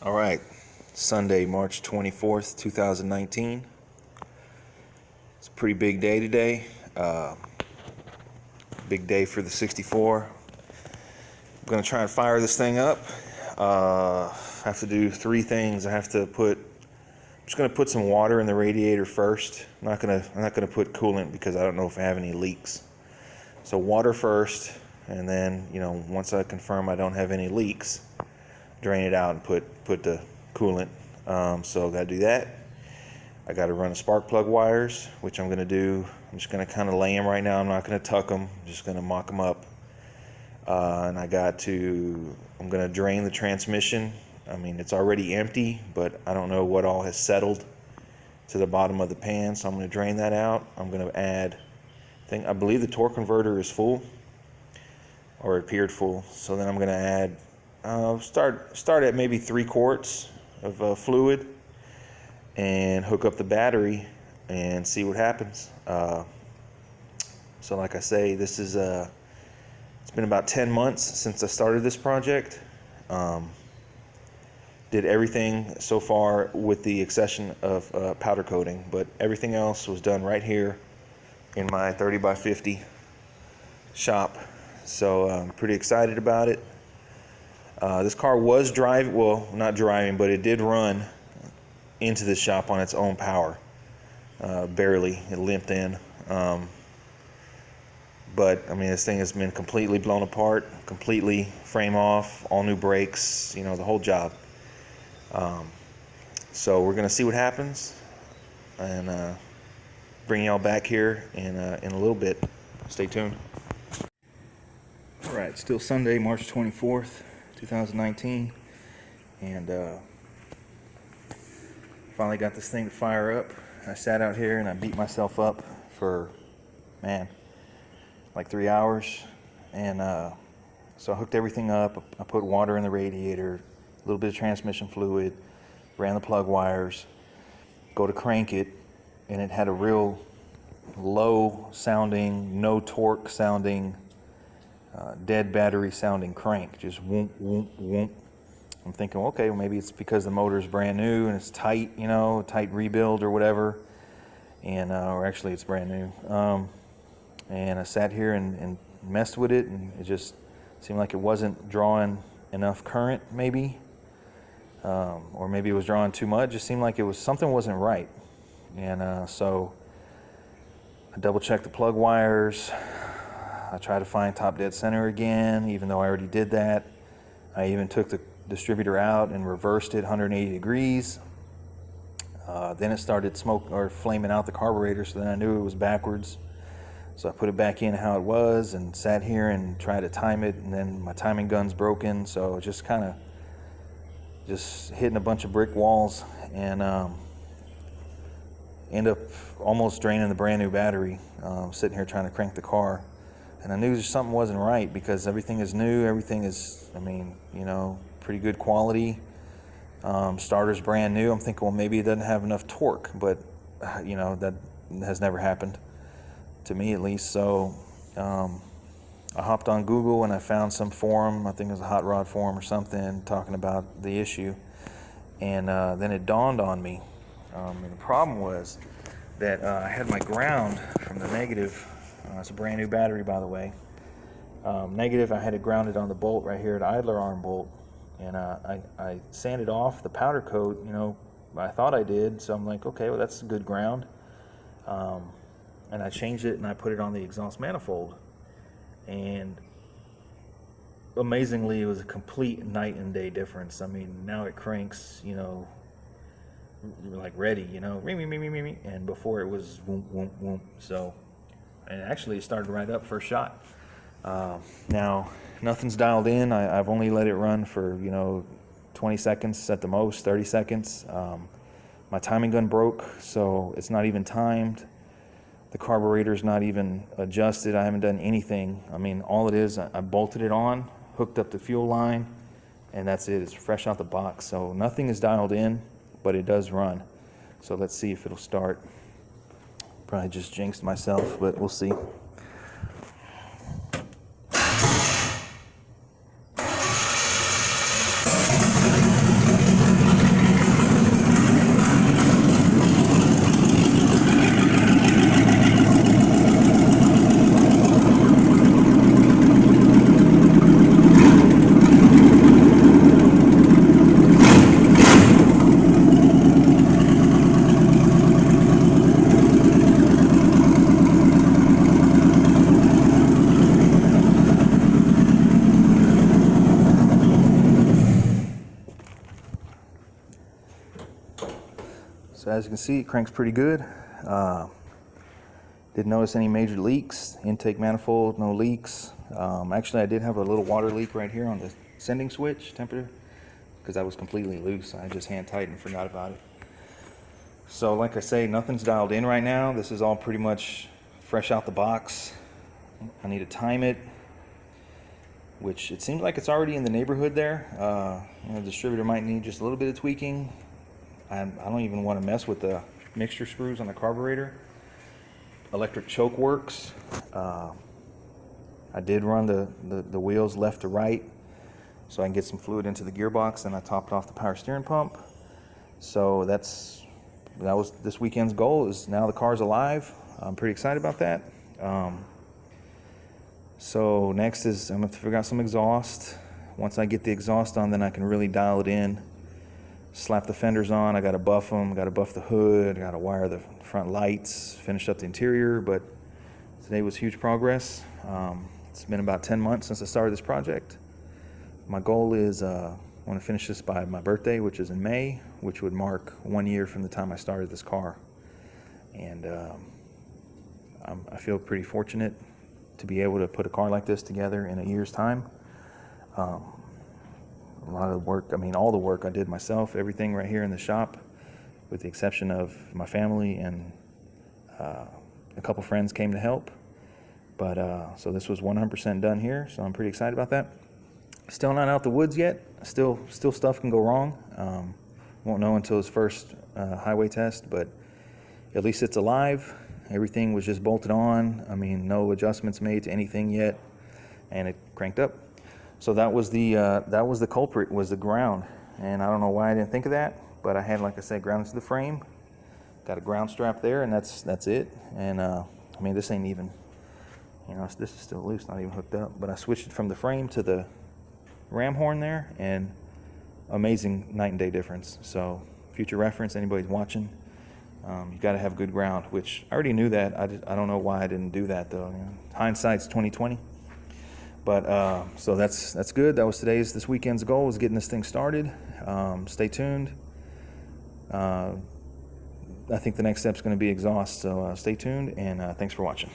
All right, Sunday, March 24th, 2019. It's a pretty big day today. Big day for the 64. I'm going to try and fire this thing up. I have to do three things. I'm just going to put some water in the radiator first. I'm not going to put coolant because I don't know if I have any leaks. So water first, and then, once I confirm I don't have any leaks, drain it out and put the coolant. So got to do that. I got to run the spark plug wires, which I'm going to do. I'm just going to kind of lay them right now. I'm not going to tuck them. I'm just going to mock them up. And I'm going to drain the transmission. I mean, it's already empty, but I don't know what all has settled to the bottom of the pan, so I'm going to drain that out. I'm going to add, I believe the torque converter is full, or it appeared full. So then I'm going to add, start at maybe 3 quarts of fluid and hook up the battery and see what happens. So like I say, this is it's been about 10 months since I started this project. Did everything so far with the exception of powder coating, but everything else was done right here in my 30 by 50 shop. So I'm pretty excited about it. This car was driving, well, not driving, but it did run into the shop on its own power. Barely, it limped in. But I mean, this thing has been completely blown apart, completely frame off, all new brakes, the whole job. So we're gonna see what happens, and bring y'all back here in a little bit. Stay tuned. All right, still Sunday, March 24th, 2019, and finally got this thing to fire up. I sat out here and I beat myself up for, like 3 hours, and so I hooked everything up. I put water in the radiator, a little bit of transmission fluid, ran the plug wires, go to crank it, and it had a real low sounding, no torque sounding, dead battery sounding crank, just whoomp, whoomp, whoomp. I'm thinking, okay, well, maybe it's because the motor's brand new and it's tight, tight rebuild or whatever, and or actually it's brand new. And I sat here and messed with it, and it just seemed like it wasn't drawing enough current, maybe, or maybe it was drawing too much. It just seemed like something wasn't right, and so I double-checked the plug wires. I tried to find top dead center again, even though I already did that. I even took the distributor out and reversed it 180 degrees. Then it started flaming out the carburetor, so then I knew it was backwards. So I put it back in how it was and sat here and tried to time it, and then my timing gun's broken, so just kind of hitting a bunch of brick walls, and end up almost draining the brand new battery, sitting here trying to crank the car. And I knew something wasn't right because everything is new, everything is, pretty good quality. Starter's brand new. I'm thinking, well, maybe it doesn't have enough torque, but that has never happened to me, at least. So I hopped on Google and I found some forum, I think it was a hot rod forum or something, talking about the issue, and then it dawned on me, and the problem was that I had my ground from the negative. It's a brand new battery, by the way. Negative, I had it grounded on the bolt right here, the idler arm bolt, and I sanded off the powder coat, I thought I did, so I'm like, okay, well, that's a good ground. And I changed it and I put it on the exhaust manifold, and amazingly, it was a complete night and day difference. I mean, now it cranks, like ready, and before it was whoomp, whoomp, whoomp. So, and actually it started right up first shot. Now nothing's dialed in. I've only let it run for 20 seconds at the most, 30 seconds. My timing gun broke, so it's not even timed. The carburetor's not even adjusted. I haven't done anything. I mean, all it is, I bolted it on, hooked up the fuel line, and that's it. It's fresh out the box. So nothing is dialed in, but it does run. So let's see if it'll start. Probably just jinxed myself, but we'll see. So as you can see, it cranks pretty good. Didn't notice any major leaks. Intake manifold, no leaks. Actually, I did have a little water leak right here on the sending switch temperature because that was completely loose. I just hand tightened and forgot about it. So like I say, nothing's dialed in right now. This is all pretty much fresh out the box. I need to time it, which it seems like it's already in the neighborhood there. The distributor might need just a little bit of tweaking. I don't even want to mess with the mixture screws on the carburetor. Electric choke works. I did run the wheels left to right so I can get some fluid into the gearbox, and I topped off the power steering pump. So that was this weekend's goal. Is now the car's alive. I'm pretty excited about that. So next is I'm gonna have to figure out some exhaust. Once I get the exhaust on, then I can really dial it in. Slap the fenders on. I gotta buff them. Gotta buff the hood. I gotta wire the front lights. Finish up the interior. But today was huge progress. It's been about 10 months since I started this project. My goal is I want to finish this by my birthday, which is in May, which would mark 1 year from the time I started this car. And I feel pretty fortunate to be able to put a car like this together in a year's time. A lot of the work, all the work I did myself, everything right here in the shop, with the exception of my family and a couple friends came to help. But so this was 100% done here, so I'm pretty excited about that. Still not out the woods yet. Still stuff can go wrong. Won't know until his first highway test, but at least it's alive. Everything was just bolted on. No adjustments made to anything yet, and it cranked up. So that was the culprit, was the ground, and I don't know why I didn't think of that, but I had, like I said, ground into the frame. Got a ground strap there, and that's it. And this ain't even, this is still loose, not even hooked up. But I switched it from the frame to the ram horn there, and amazing night and day difference. So future reference, anybody's watching, you got to have good ground, which I already knew that. I don't know why I didn't do that though. Hindsight's 20/20. But so that's good. That was this weekend's goal, was getting this thing started. Stay tuned. I think the next step's going to be exhaust. So stay tuned, and thanks for watching.